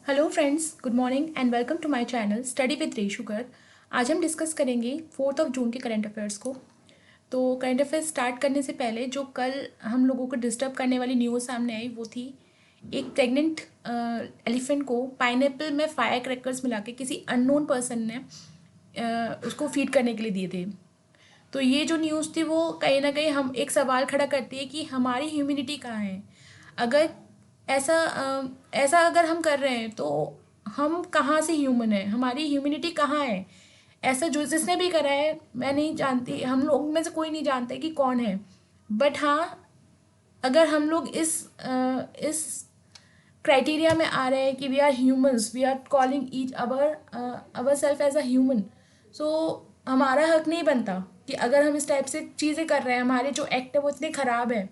Hello friends, good morning and welcome to my channel study with Reshukar. आज हम discuss करेंगे 4 जून के करंट अफेयर्स को। तो करंट अफेयर्स स्टार्ट करने से पहले जो कल हम लोगों को डिस्टर्ब करने वाली न्यूज़ सामने आई वो थी एक प्रेग्नेंट एलिफेंट को पाइनएप्पल में फायर क्रैकर्स मिला के किसी अननोन पर्सन ने उसको फीड करने के लिए दिए थे। तो ये जो न्यूज़ थी वो कहीं ना कहीं हम एक सवाल खड़ा करती है कि हमारी ह्यूमिनिटी कहाँ है। अगर ऐसा अगर हम कर रहे हैं तो हम कहाँ से ह्यूमन है, हमारी ह्यूमिनिटी कहाँ है। ऐसा जो जिसने भी करा है मैं नहीं जानती, हम लोग में से कोई नहीं जानते कि कौन है। बट हाँ, अगर हम लोग इस क्राइटेरिया में आ रहे हैं कि we are humans, we are calling each our self as a human, so हमारा हक नहीं बनता कि अगर हम इस टाइप से चीज़ें कर रहे हैं, हमारे जो एक्ट है वो इतने ख़राब है,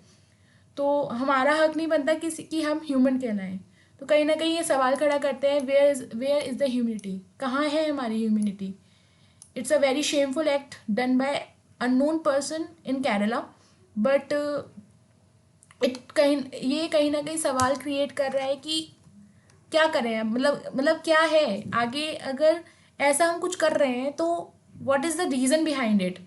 तो हमारा हक नहीं बनता कि हम ह्यूमन कहलाएं। तो कहीं ना कहीं ये सवाल खड़ा करते हैं, वेयर इज़ द ह्यूमिनिटी, कहाँ है हमारी humanity. It's a very shameful act done by unknown person in Kerala. But ये कहीं ना कहीं सवाल क्रिएट कर रहा है कि क्या करें अब, मतलब क्या है आगे। अगर ऐसा हम कुछ कर रहे हैं तो what is the reason behind it.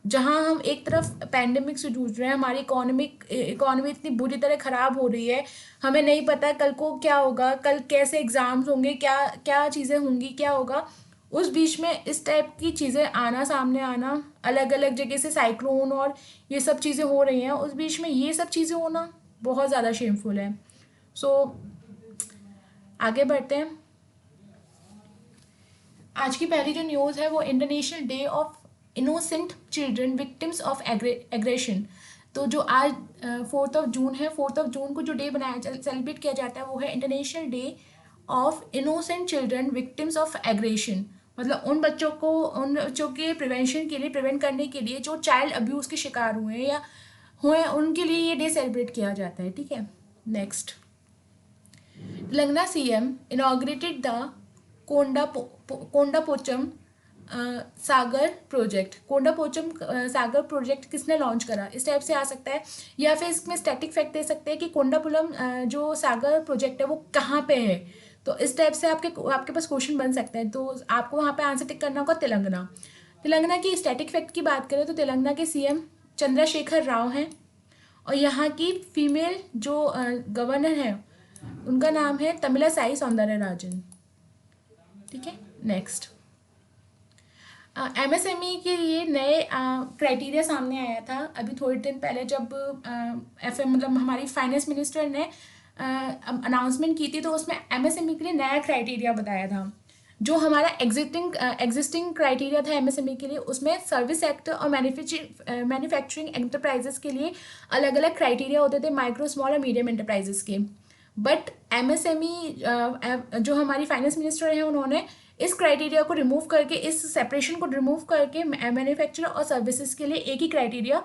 जहाँ हम एक तरफ पैंडेमिक से जूझ रहे हैं, हमारी इकोनॉमी इतनी बुरी तरह ख़राब हो रही है, हमें नहीं पता कल को क्या होगा, कल कैसे एग्ज़ाम्स होंगे, क्या क्या चीज़ें होंगी, क्या होगा। उस बीच में इस टाइप की चीज़ें आना, सामने आना, अलग अलग जगह से साइक्लोन और ये सब चीज़ें हो रही हैं, उस बीच में ये सब चीज़ें होना बहुत ज़्यादा शेमफुल है। सो आगे बढ़ते हैं। आज की पहली जो न्यूज़ है वो international day of innocent children victims of aggression. तो जो आज 4 जून है, 4 जून को जो डे बनाया सेलिब्रेट किया जाता है वो है international day of innocent children victims of aggression. मतलब उन बच्चों के प्रिवेंशन के लिए, प्रिवेंट करने के लिए जो चाइल्ड अब्यूज़ के शिकार हुए हैं या हुए, उनके लिए ये डे सेलिब्रेट किया जाता है। ठीक है, next. Telangana CM inaugurated the Kondapochamma Sagar project. Kondapochamma Sagar project किसने लॉन्च करा, इस टाइप से आ सकता है। या फिर इसमें स्टैटिक फैक्ट दे सकते हैं कि कोंडापुलम जो सागर प्रोजेक्ट है वो कहाँ पे है। तो इस टाइप से आपके पास क्वेश्चन बन सकते हैं, तो आपको वहाँ पे आंसर टिक करना होगा तेलंगाना। तेलंगाना की स्टैटिक फैक्ट की बात करें तो तेलंगाना के सीएम चंद्रशेखर राव हैं, और यहाँ की फीमेल जो गवर्नर है उनका नाम है तमिलासाई सौंदरराजन। ठीक है, नेक्स्ट। एमएसएमई के लिए नए क्राइटेरिया सामने आया था अभी थोड़े दिन पहले, जब एफएम मतलब हमारी फाइनेंस मिनिस्टर ने अनाउंसमेंट की थी, तो उसमें एमएसएमई के लिए नया क्राइटेरिया बताया था। जो हमारा एग्जिस्टिंग क्राइटेरिया था एमएसएमई के लिए, उसमें सर्विस सेक्टर और मैन्युफैक्चरिंग एंटरप्राइजेस के लिए अलग अलग क्राइटेरिया होते थे, माइक्रो, स्मॉल और मीडियम एंटरप्राइजेस के। बट एमएसएमई जो हमारी फाइनेंस मिनिस्टर हैं, उन्होंने इस क्राइटेरिया को रिमूव करके, इस सेपरेशन को रिमूव करके मैन्युफैक्चर और सर्विसेज के लिए एक ही क्राइटेरिया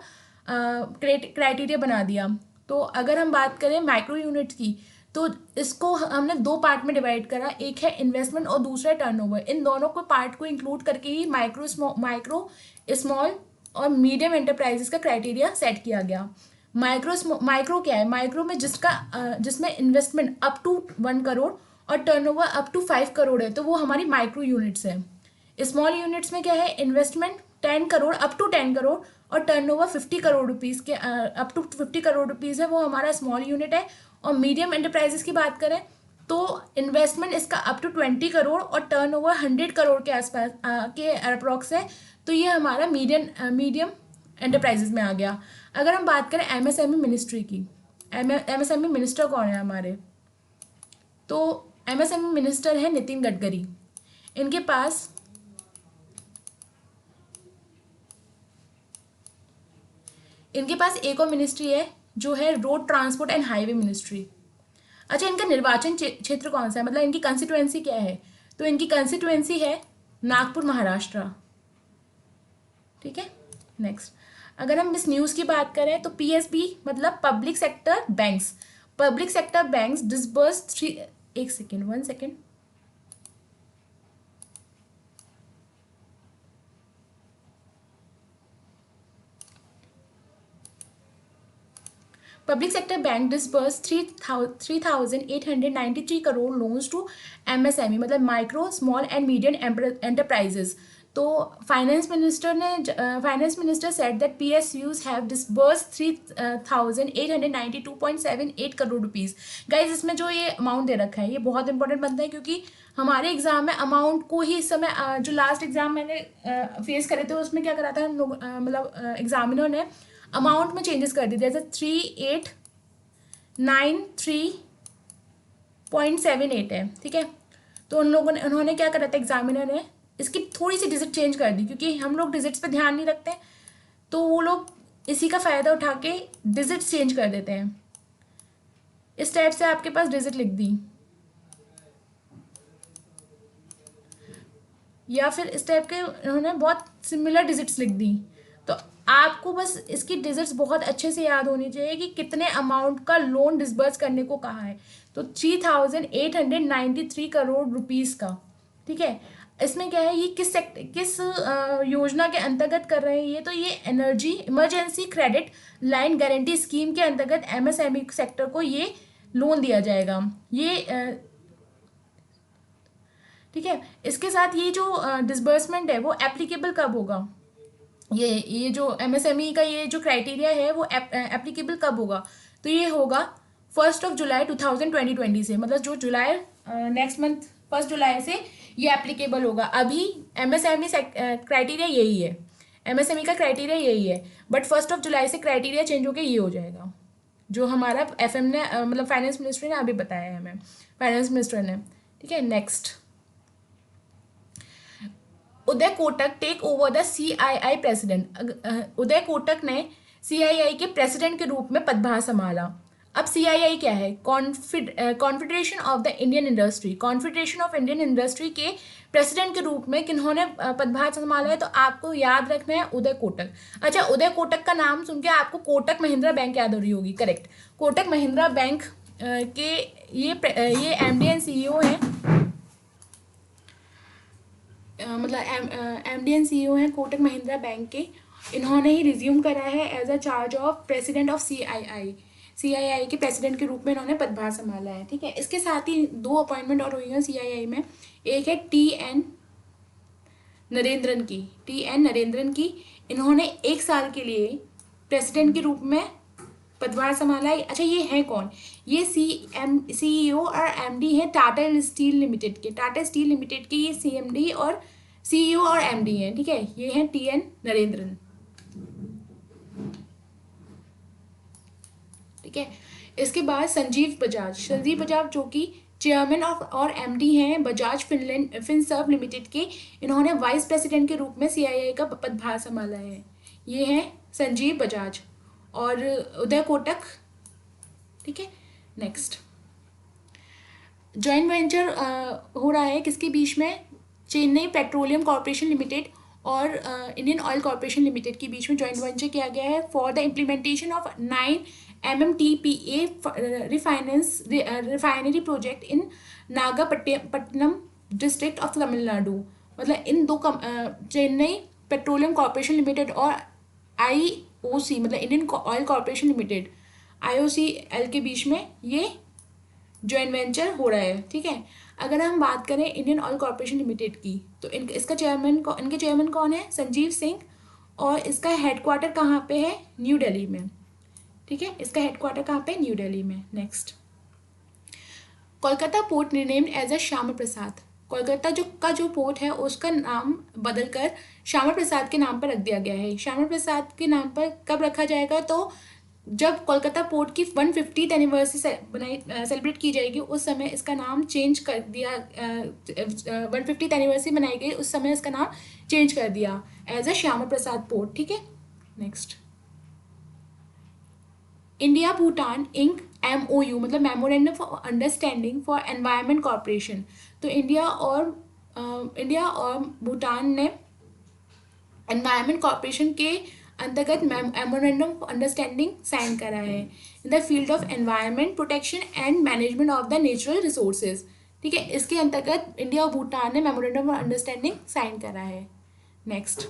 बना दिया। तो अगर हम बात करें माइक्रो यूनिट की, तो इसको हमने दो पार्ट में डिवाइड करा, एक है इन्वेस्टमेंट और दूसरा टर्नओवर। इन दोनों को पार्ट को इंक्लूड करके ही माइक्रो, स्मॉल और मीडियम एंटरप्राइजेस का क्राइटेरिया सेट किया गया। माइक्रो क्या है, माइक्रो में जिसमें इन्वेस्टमेंट अप टू 1 करोड़ और टर्नओवर अप टू 5 करोड़ है, तो वो हमारी माइक्रो यूनिट्स है। स्मॉल यूनिट्स में क्या है, investment 10 crore up to 10 crore और टर्नओवर 50 करोड़ रुपीज़ के अप टू 50 करोड़ रुपीज़ है, वो हमारा स्मॉल यूनिट है। और मीडियम एंटरप्राइजेस की बात करें तो इन्वेस्टमेंट इसका अप टू 20 करोड़ और टर्नओवर 100 करोड़ के आसपास के अप्रॉक्स है, तो ये हमारा मीडियम एंटरप्राइजेस में आ गया। अगर हम बात करें एमएसएमई मिनिस्ट्री की, एमएसएमई मिनिस्टर कौन है हमारे, तो एमएसएमई मिनिस्टर है नितिन गडकरी। इनके पास इनके पास एक और मिनिस्ट्री है जो है road transport and highway ministry. अच्छा, इनका निर्वाचन क्षेत्र कौन सा है, मतलब इनकी कंस्टिट्यूएंसी क्या है, तो इनकी कंस्टिट्यूएंसी है नागपुर, महाराष्ट्र। ठीक है, नेक्स्ट। अगर हम इस न्यूज़ की बात करें तो पीएसबी मतलब public sector banks disburse three, एक second, 1 second. Public sector bank disbursed 3,893 crore loans to MSME, मतलब micro small and medium enterprises. तो finance minister said that PSUs have disbursed 3,892.78 crore rupees. Guys, इसमें जो ये अमाउंट दे रखा है ये बहुत इंपॉर्टेंट बनता है, क्योंकि हमारे एग्जाम में अमाउंट को ही इस समय जो लास्ट एग्जाम मैंने फेस करे थे उसमें क्या करा था हम लोग, मतलब एग्जामिनर ने अमाउंट में चेंजेस कर दिए. जैसे 3893.78 है, ठीक है. तो उन्होंने क्या करा था, एग्जामिनर ने इसकी थोड़ी सी डिजिट चेंज कर दी, क्योंकि हम लोग डिजिट्स पे ध्यान नहीं रखते, तो वो लोग इसी का फ़ायदा उठा के डिजिट्स चेंज कर देते हैं. इस टाइप से आपके पास डिजिट लिख दी, या फिर इस टाइप के उन्होंने बहुत सिमिलर डिजिट्स लिख दी. तो आपको बस इसकी डिजिट्स बहुत अच्छे से याद होनी चाहिए कि कितने अमाउंट का लोन डिसबर्स करने को कहा है. तो 3,893 करोड़ रुपीज़ का, ठीक है. इसमें क्या है, ये किस योजना के अंतर्गत कर रहे हैं ये, तो ये energy emergency credit line guarantee scheme के अंतर्गत MSME सेक्टर को ये लोन दिया जाएगा. ये ठीक है. इसके साथ ये जो डिसबर्समेंट है वो एप्लीकेबल कब होगा, ये जो MSME का ये जो क्राइटेरिया है वो एप्लीकेबल कब होगा, तो ये होगा 1 जुलाई 2020 से, मतलब जो जुलाई नेक्स्ट मंथ 1 जुलाई से ये एप्लीकेबल होगा. अभी MSME क्राइटेरिया यही है, MSME का क्राइटेरिया यही है, बट 1 जुलाई से क्राइटेरिया चेंज होकर ये हो जाएगा, जो हमारा FM ने मतलब फाइनेंस मिनिस्टर ने अभी बताया है हमें, फाइनेंस मिनिस्टर ने, ठीक है. Next, Uday Kotak take over the CII president. Uday Kotak ने CII के प्रेसिडेंट के रूप में पदभार संभाला. अब CII क्या है, confederation of the Indian industry. Confederation of Indian industry के प्रेसिडेंट के रूप में किन्होंने पदभार संभाला है, तो आपको याद रखना है उदय कोटक. अच्छा, उदय कोटक का नाम सुन के आपको कोटक महिंद्रा बैंक याद हो रही होगी, करेक्ट. कोटक महिंद्रा बैंक के ये MD एंड CEO हैं, मतलब MD एंड CEO हैं कोटक महिंद्रा बैंक के. इन्होंने ही रिज्यूम करा है as a charge of president of CII के प्रेसिडेंट के रूप में इन्होंने पदभार संभाला है, ठीक है. इसके साथ ही 2 अपॉइंटमेंट और हुई हैं CII में. एक है TN नरेंद्रन की. इन्होंने 1 साल के लिए प्रेसिडेंट के रूप में पदभार संभाला है. अच्छा, ये है कौन, ये CEO और MD हैं टाटा स्टील लिमिटेड के. टाटा स्टील लिमिटेड के ये CMD और CEO और MD हैं, ठीक है. ये हैं TN नरेंद्रन, ठीक है. इसके बाद संजीव बजाज जो कि चेयरमैन और MD हैं बजाज फिनसर्व लिमिटेड के. इन्होंने वाइस प्रेसिडेंट के रूप में CII का पदभार संभाला है. ये हैं संजीव बजाज और उदय कोटक, ठीक है. नेक्स्ट, जॉइंट वेंचर हो रहा है किसके बीच में, चेन्नई पेट्रोलियम कॉर्पोरेशन लिमिटेड और इंडियन ऑयल कॉर्पोरेशन लिमिटेड के बीच में जॉइंट वेंचर किया गया है for the implementation of 9 MMTPA refinery project in Nagapattinam district of Tamil Nadu. मतलब इन दो चेन्नई पेट्रोलियम कॉर्पोरेशन लिमिटेड और IOC मतलब Indian oil corporation limited IOCL के बीच में ये जॉइंट वेंचर हो रहा है, ठीक है. अगर हम बात करें इंडियन ऑयल कॉर्पोरेशन लिमिटेड की, तो इनके चेयरमैन कौन है, संजीव सिंह. और इसका हेडक्वार्टर कहाँ पे है, न्यू दिल्ली में, ठीक है. इसका हेडक्वार्टर कहाँ पे, न्यू दिल्ली में. Next, Kolkata port renamed as a Shyama Prasad. Kolkata जो पोर्ट है उसका नाम बदलकर श्यामा प्रसाद के नाम पर रख दिया गया है. श्यामा प्रसाद के नाम पर कब रखा जाएगा, तो जब कोलकाता पोर्ट की 150th एनिवर्सरी सेलिब्रेट की जाएगी उस समय इसका नाम चेंज कर दिया. 150th एनिवर्सरी मनाई गई उस समय इसका नाम चेंज कर दिया as a Shyama Prasad port, ठीक है. नेक्स्ट, इंडिया भूटान इंक MOU मतलब memorandum for understanding for environment corporation. तो इंडिया और भूटान ने एनवायरनमेंट कॉर्पोरेशन के अंतर्गत मेमोरेंडम ऑफ अंडरस्टैंडिंग साइन करा है in the field of environment protection and management of the natural resources, ठीक है. इसके अंतर्गत इंडिया और भूटान ने मेमोरेंडम ऑफ अंडरस्टैंडिंग साइन करा है. नेक्स्ट,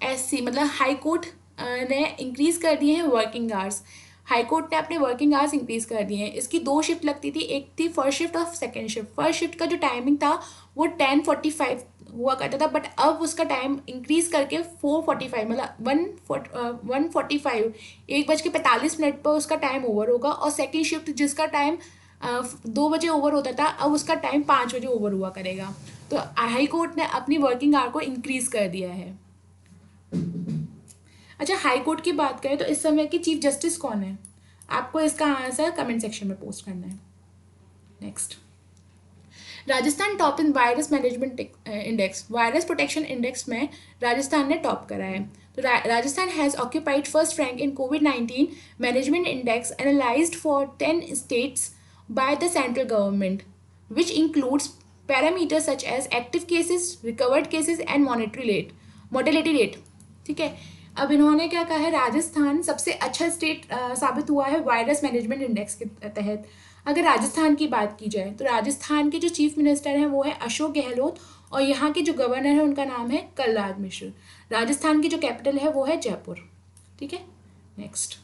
SC मतलब हाई कोर्ट ने इंक्रीज कर दिए हैं वर्किंग आवर्स. हाई कोर्ट ने अपने वर्किंग आवर्स इंक्रीज कर दिए हैं। इसकी 2 शिफ्ट लगती थी, एक थी फर्स्ट शिफ्ट और सेकेंड शिफ्ट। फर्स्ट शिफ्ट का जो टाइमिंग था वो 10:45 हुआ करता था, बट अब उसका टाइम इंक्रीज करके 4:45 मतलब 1:45 1:45 पर उसका टाइम ओवर होगा। और सेकेंड शिफ्ट जिसका टाइम 2 बजे ओवर होता था, अब उसका टाइम 5 बजे ओवर हुआ करेगा। तो हाई कोर्ट ने अपनी वर्किंग आवर को इंक्रीज कर दिया है। अच्छा, हाई कोर्ट की बात करें तो इस समय की चीफ जस्टिस कौन है? आपको इसका आंसर कमेंट सेक्शन में पोस्ट करना है। Next, Rajasthan top in virus management index, virus protection index में राजस्थान ने टॉप करा है। तो Rajasthan has occupied first rank in कोविड-19 management index analysed for 10 states by the central government, which includes parameters such as active cases, recovered cases and mortality rate. ठीक है, अब इन्होंने क्या कहा है, राजस्थान सबसे अच्छा स्टेट साबित हुआ है वायरस मैनेजमेंट इंडेक्स के तहत। अगर राजस्थान की बात की जाए तो राजस्थान के जो चीफ मिनिस्टर हैं वो है अशोक गहलोत, और यहाँ के जो गवर्नर है उनका नाम है कलराज मिश्र। राजस्थान की जो कैपिटल है वो है जयपुर। ठीक है, नेक्स्ट,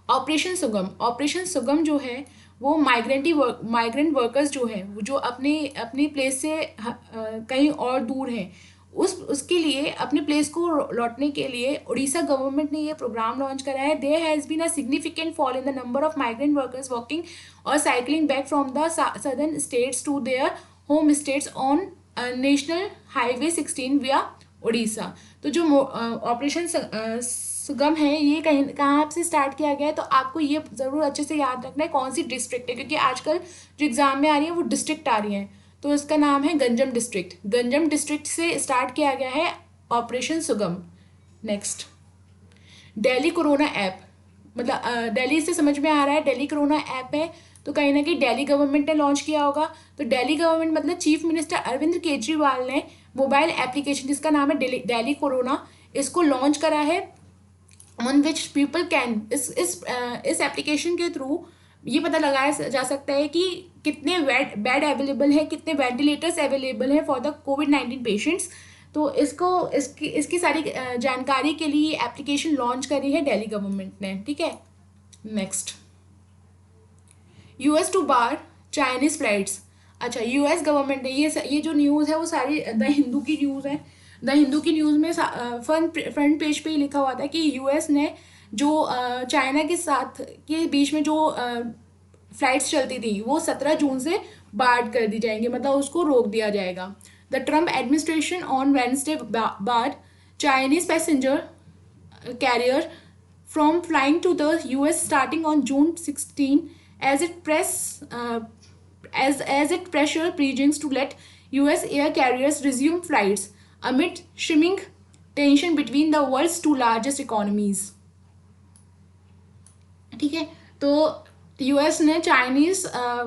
ऑपरेशन सुगम। ऑपरेशन सुगम जो है वो माइग्रेंट वर्कर्स जो हैं, जो अपनी प्लेस से कहीं और दूर हैं, उसके लिए अपने प्लेस को लौटने के लिए उड़ीसा गवर्नमेंट ने ये प्रोग्राम लॉन्च करा है। There has been a significant fall in the number of migrant workers walking और cycling back from the southern states to their home states on national highway 16 via Orissa. तो जो ऑपरेशन सुगम है ये कहाँ से स्टार्ट किया गया है, तो आपको ये ज़रूर अच्छे से याद रखना है कौन सी डिस्ट्रिक्ट है, क्योंकि आजकल जो एग्ज़ाम में आ रही है वो डिस्ट्रिक्ट आ रही हैं। तो इसका नाम है गंजम डिस्ट्रिक्ट। गंजम डिस्ट्रिक्ट से स्टार्ट किया गया है ऑपरेशन सुगम। नेक्स्ट, दिल्ली कोरोना ऐप, मतलब दिल्ली से समझ में आ रहा है दिल्ली कोरोना ऐप है, तो कहीं ना कहीं दिल्ली गवर्नमेंट ने लॉन्च किया होगा। तो दिल्ली गवर्नमेंट मतलब चीफ मिनिस्टर अरविंद केजरीवाल ने मोबाइल एप्लीकेशन जिसका नाम है दिल्ली कोरोना, इसको लॉन्च करा है, ऑन विच पीपल कैन इस एप्लीकेशन के थ्रू ये पता लगाया जा सकता है कि कितने बेड अवेलेबल है, कितने वेंटिलेटर्स अवेलेबल हैं फॉर द कोविड-19 पेशेंट्स। तो इसकी सारी जानकारी के लिए एप्लीकेशन लॉन्च करी है दिल्ली गवर्नमेंट ने। ठीक है, next, US to bar Chinese flights. अच्छा, यूएस गवर्नमेंट ने ये जो न्यूज़ है वो सारी द हिंदू की न्यूज़ है। द हिंदू की न्यूज़ में फ्रंट पेज पे ही लिखा हुआ था कि यूएस ने जो चाइना के साथ के बीच में जो फ्लाइट्स चलती थी वो 17 जून से बार्ड कर दी जाएंगी, मतलब उसको रोक दिया जाएगा। The Trump administration on Wednesday barred Chinese passenger carrier from flying to the US starting on June 16 as it pressure Beijing to let US air carriers resume flights amid shimming tension between the world's two largest economies. ठीक है, तो US ने Chinese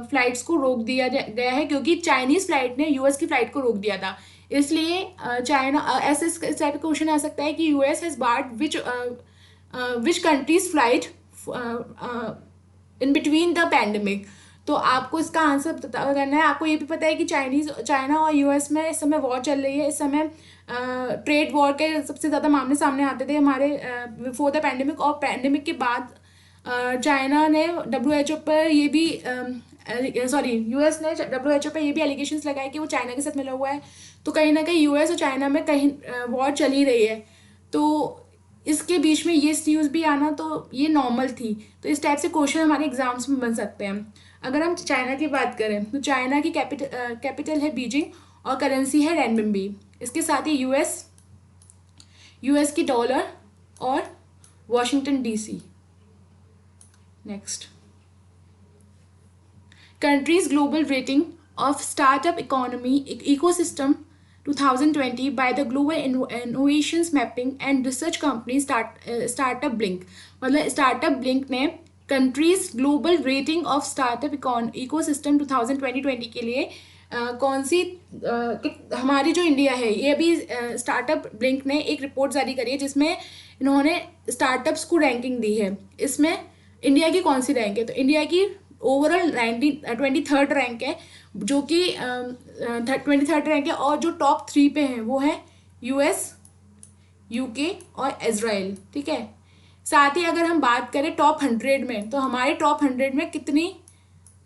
flights को रोक दिया गया है, क्योंकि चाइनीज फ्लाइट ने यूएस की फ्लाइट को रोक दिया था। इसलिए चाइना ऐसे इस टाइप का क्वेश्चन आ सकता है कि US has barred which countries flight in between the pandemic. तो आपको इसका आंसर करना है। आपको ये भी पता है कि चाइना और यूएस में इस समय वॉर चल रही है। इस समय ट्रेड वॉर के सबसे ज़्यादा मामले सामने आते थे हमारे बिफोर द पैंडेमिक, और पैंडेमिक के बाद चाइना ने WHO पर ये भी यूएस ने WHO पर ये भी एलिगेशंस लगाए कि वो चाइना के साथ मिला हुआ है। तो कहीं ना कहीं यूएस और चाइना में कहीं वॉर चल ही रही है, तो इसके बीच में ये न्यूज़ भी आना तो ये नॉर्मल थी। तो इस टाइप से क्वेश्चन हमारे एग्जाम्स में बन सकते हैं। अगर हम चाइना की बात करें तो चाइना की कैपिटल है बीजिंग और करेंसी है रेनमिनबी। इसके साथ ही यूएस की डॉलर और Washington DC। Next, countries global rating of startup economy ecosystem 2020 by the Global Innovations Mapping and Research Company startup blink. मतलब स्टार्टअप ब्लिंक ने countries global rating of startup ecosystem 2020 के लिए कौन सी हमारी जो इंडिया है, ये अभी स्टार्टअप ब्लिंक ने एक रिपोर्ट जारी करी है जिसमें इन्होंने स्टार्टअप्स को रैंकिंग दी है। इसमें इंडिया की कौन सी रैंक है, तो इंडिया की ओवरऑल 23rd रैंक है, जो कि 23rd रैंक है। और जो टॉप 3 पे हैं वो है US, UK और इजराइल। ठीक है, साथ ही अगर हम बात करें टॉप 100 में, तो हमारे टॉप 100 में कितनी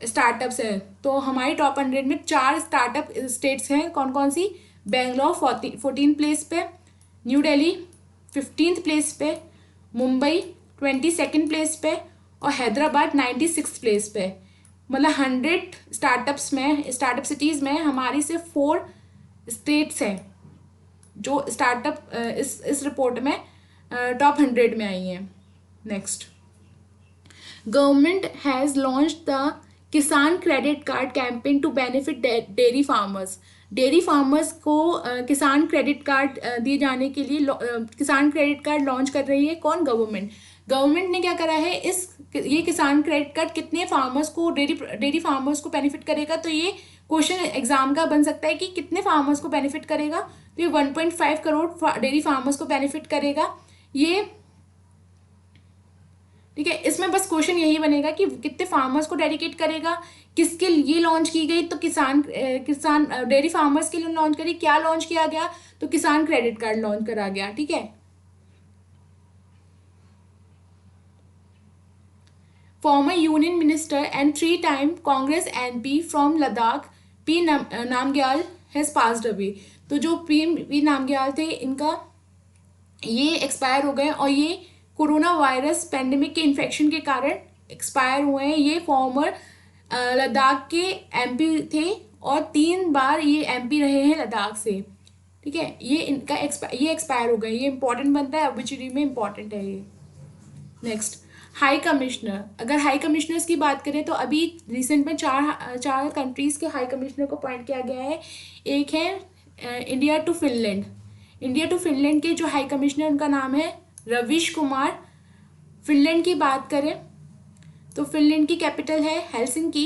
स्टार्टअप्स हैं, तो हमारी टॉप 100 में 4 स्टार्टअप स्टेट्स हैं। कौन कौन सी? बेंगलोर 14 प्लेस पे, न्यू दिल्ली 15 प्लेस पे, मुंबई 22 प्लेस पे और हैदराबाद 96 प्लेस पे। मतलब 100 स्टार्टअप सिटीज़ में हमारी सिर्फ 4 स्टेट्स हैं जो स्टार्टअप इस रिपोर्ट में टॉप 100 में आई हैं। Next, government has launch the Kisan credit card campaign to benefit dairy farmers. Dairy farmers को किसान क्रेडिट कार्ड दिए जाने के लिए किसान क्रेडिट कार्ड लॉन्च कर रही है कौन? गवर्नमेंट। गवर्नमेंट ने क्या करा है, ये किसान क्रेडिट कार्ड कितने फार्मर्स को, डेयरी फार्मर्स को बेनिफिट करेगा? तो ये क्वेश्चन एग्जाम का बन सकता है कि कितने फार्मर्स को बेनिफिट करेगा। तो ये 1.5 करोड़ डेयरी फार्मर्स को बेनिफिट करेगा ये, ठीक है। इसमें बस क्वेश्चन यही बनेगा कि कितने फार्मर्स को डेडिकेट करेगा, किसके लिए लॉन्च की गई? तो किसान डेयरी फार्मर्स के लिए लॉन्च करी। क्या लॉन्च किया गया? तो किसान क्रेडिट कार्ड लॉन्च करा गया, ठीक है। Former union minister and 3 time Congress MP from Ladakh P Namgyal has passed away. तो जो पी नामग्याल थे, इनका ये एक्सपायर हो गए और ये कोरोना वायरस पेंडेमिक के इन्फेक्शन के कारण एक्सपायर हुए हैं। ये फॉर्मर लद्दाख के एमपी थे और 3 बार ये एमपी रहे हैं लद्दाख से, ठीक है। ये एक्सपायर हो गए, ये इंपॉर्टेंट बनता है, ऑब्वियसली में इंपॉर्टेंट है ये। Next, high commissioner. अगर हाई कमिश्नर्स की बात करें तो अभी रिसेंट में चार कंट्रीज़ के हाई कमिश्नर को अपॉइंट किया गया है। एक है India to Finland. India to Finland के जो हाई कमिश्नर, उनका नाम है रवीश कुमार। फिनलैंड की बात करें तो फिनलैंड की कैपिटल है हेलसिंकी,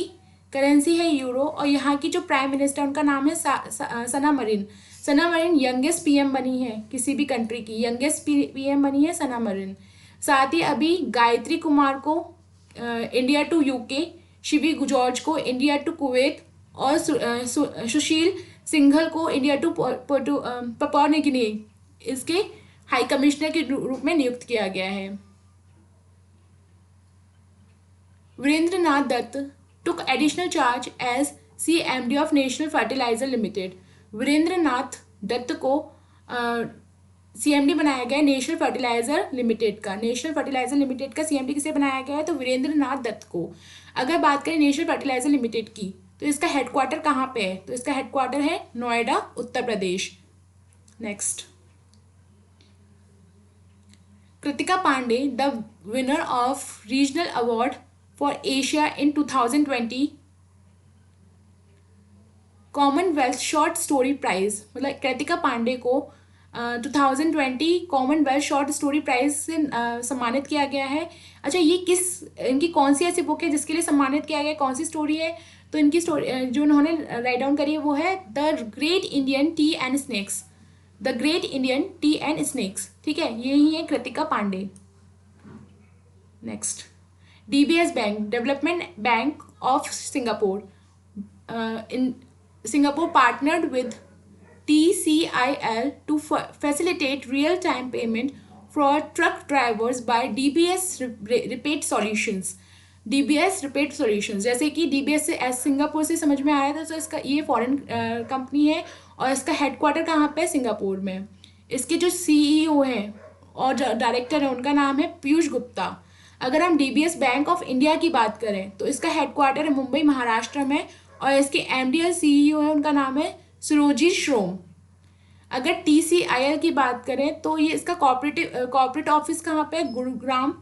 करेंसी है यूरो और यहाँ की जो प्राइम मिनिस्टर, उनका नाम है सना मरीन। सना मरीन यंगेस्ट पीएम बनी है किसी भी कंट्री की, यंगेस्ट पीएम बनी है सना मरीन। साथ ही अभी गायत्री कुमार को India to UK, Shivi George को इंडिया टू कुवैत और सुशील सिंघल को India to Papua New Guinea इसके हाई कमिश्नर के रूप में नियुक्त किया गया है। Virendra Nath Dutt took additional charge as CMD of national fertilizer limited. Virendra Nath Dutt को CMD बनाया गया है नेशनल फर्टिलाइजर लिमिटेड का। नेशनल फर्टिलाइजर लिमिटेड का CMD किसे बनाया गया है? तो वीरेंद्र नाथ दत्त को। अगर बात करें नेशनल फर्टिलाइजर लिमिटेड की, तो इसका हेडक्वार्टर कहाँ पे है? तो इसका हेडक्वार्टर है Noida, Uttar Pradesh. Next, Kritika Pandey the winner of regional award for Asia in 2020 Commonwealth short story prize. मतलब कृतिका पांडे को 2020 कॉमनवेल्थ शॉर्ट स्टोरी प्राइज से सम्मानित किया गया है। अच्छा, ये इनकी कौन सी ऐसी बुक है जिसके लिए सम्मानित किया गया, कौन सी स्टोरी है? तो इनकी स्टोरी जो उन्होंने राइट डाउन करी है वो है the great Indian tea and snacks. The great Indian tea and snacks, ठीक है, यही है Kritika Pandey. Next, DBS bank, development bank of Singapore. In Singapore partnered with TCIL to facilitate real-time payment for truck drivers by DBS Repeat Solutions। DBS Repeat Solutions, जैसे कि DBS से Singapore से समझ में आया था, तो इसका ये फॉरेन कंपनी है और इसका हेडक्वार्टर कहाँ पे है? सिंगापुर में। इसके जो CEO हैं और डायरेक्टर है, उनका नाम है पीयूष गुप्ता। अगर हम DBS बैंक ऑफ इंडिया की बात करें तो इसका हेडक्वार्टर है मुंबई, महाराष्ट्र में और इसके MD और CEO है, उनका नाम है सुरोजीत श्रोम। अगर TCIL की बात करें तो ये इसका कॉर्पोरेट ऑफिस कहाँ पे है? गुरुग्राम,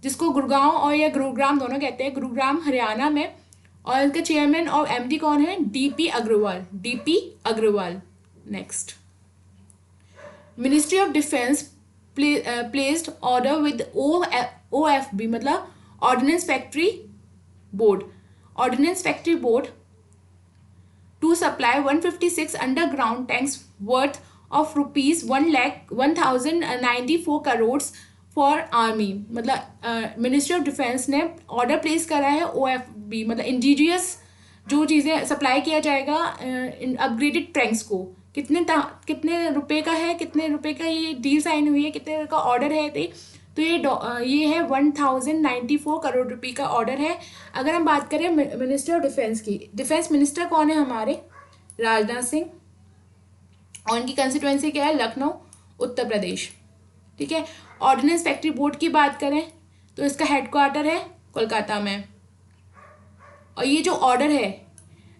जिसको गुड़गांव और या गुरुग्राम दोनों कहते हैं, गुरुग्राम हरियाणा में। और इसका चेयरमैन और MD कौन है? DP Agarwal. Next, ministry of defence placed order with OFB, मतलब ordnance factory board to supply 156 underground tanks worth of rupees 1,1094 crores for army। मतलब मिनिस्ट्री ऑफ डिफेंस ने ऑर्डर प्लेस करा है OFB, मतलब इंडिजियस जो चीज़ें सप्लाई किया जाएगा अपग्रेडेड टैंक्स को। कितने रुपए का है, कितने रुपए का ये डील साइन हुई है, कितने का ऑर्डर है? तो तो ये है 1094 करोड़ रुपए का ऑर्डर है। अगर हम बात करें मिनिस्टर ऑफ डिफेंस की, डिफेंस मिनिस्टर कौन है हमारे? राजनाथ सिंह। और उनकी कंस्टिट्यूएंसी क्या है? लखनऊ, उत्तर प्रदेश। ठीक है। ऑर्डिनेंस फैक्ट्री बोर्ड की बात करें तो इसका हेडक्वार्टर है कोलकाता में। और ये जो ऑर्डर है,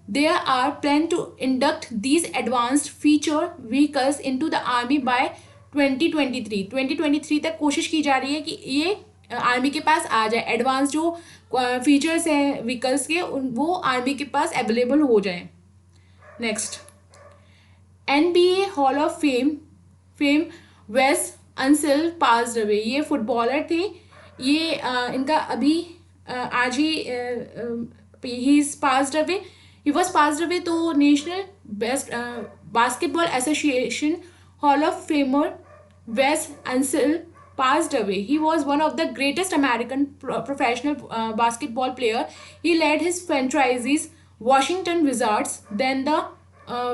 there are plan to induct these advanced feature vehicles into the army by 2023 तक कोशिश की जा रही है कि ये आर्मी के पास आ जाए, एडवांस जो फीचर्स हैं व्हीकल्स के वो आर्मी के पास अवेलेबल हो जाए। Next, NBA hall of fame Wes Unseld passed away. ये फुटबॉलर थे। ये इनका अभी आज ही is passed away, he was passed away. तो national best basketball association hall of famer Wes Unseld passed away. He was one of the greatest American professional basketball player. He led his franchises Washington Wizards, then the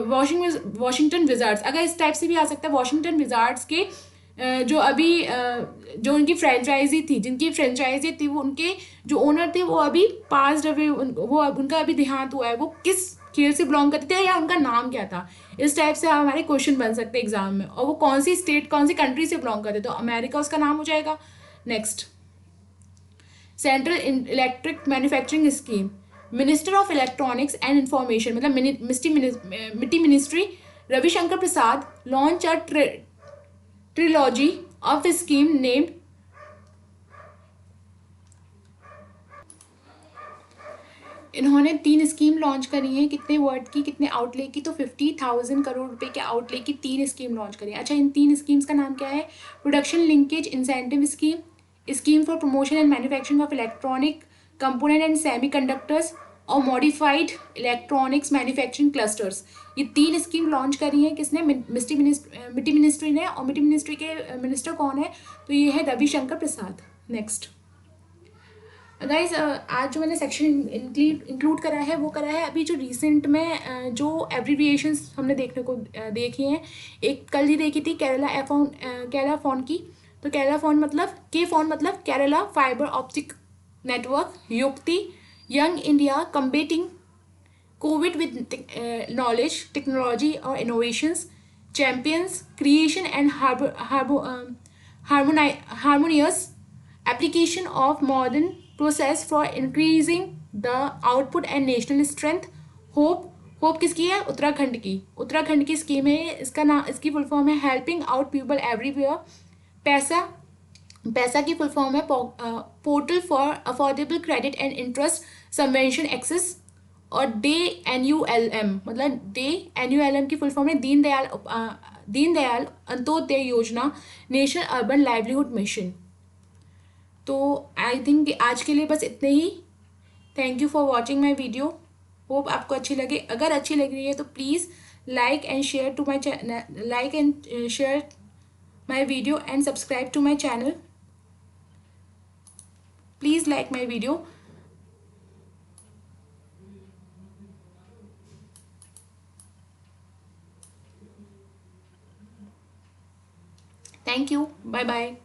Washington Wizards. अगर इस type से भी आ सकता है, Washington Wizards के जो अभी जो उनकी फ्रेंचाइजी थी, जिनकी फ्रेंचाइजी थी, वो उनके जो ओनर थे वो अभी पास्ड अवे, वो उनका अभी देहांत हुआ है। वो किस खेल से बिलोंग करते थे या उनका नाम क्या था? इस टाइप से हमारे क्वेश्चन बन सकते हैं एग्जाम में। और वो कौन सी स्टेट, कौन सी कंट्री से बिलोंग करते? तो अमेरिका उसका नाम हो जाएगा। Next, central electric manufacturing scheme, minister of electronics and information मतलब मिट्टी ministry Ravishankar Prasad launch a trilogy of the scheme named. इन्होंने 3 स्कीम लॉन्च करी हैं। कितने वर्ड की, कितने आउटले की? तो 50,000 करोड़ रुपए के आउटले की 3 स्कीम लॉन्च करी है। अच्छा, इन 3 स्कीम्स का नाम क्या है? Production linkage incentive scheme, scheme for promotion and manufacturing of electronic component and semiconductors, और मॉडिफाइड इलेक्ट्रॉनिक्स मैन्युफैक्चरिंग क्लस्टर्स। ये 3 स्कीम लॉन्च करी हैं। किसने? मिट्टी मिनिस्ट्री ने। और मिट्टी मिनिस्ट्री के मिनिस्टर कौन है? तो ये है रविशंकर प्रसाद। नेक्स्ट गाइस, आज जो मैंने सेक्शन इंक्लूड करा है वो करा है अभी जो रिसेंट में जो एब्रीविएशंस हमने देखने को देखी हैं। एक कल ही देखी थी केरला फोन की। तो केरला फोन मतलब Kerala fibre optic network, Yukti, young India combating Covid with knowledge technology और innovations, champions creation and harmonious application of modern process for increasing the output and national strength. Hope किसकी है? उत्तराखंड की स्कीम है। इसका नाम, इसकी फुल फॉर्म है helping out people everywhere. Paisa की फुल फॉर्म है portal for affordable credit and interest subvention access. और DNULM मतलब DNULM की फुल फॉर्म है दीनदयाल अंत्योदय योजना, नेशनल अर्बन लाइवलीहुड मिशन। तो आई थिंक आज के लिए बस इतने ही। Thank you for watching my video. Hope आपको अच्छी लगे। अगर अच्छी लग रही है तो please like and share my video and subscribe to my channel. Please like my video. Thank you. Bye bye.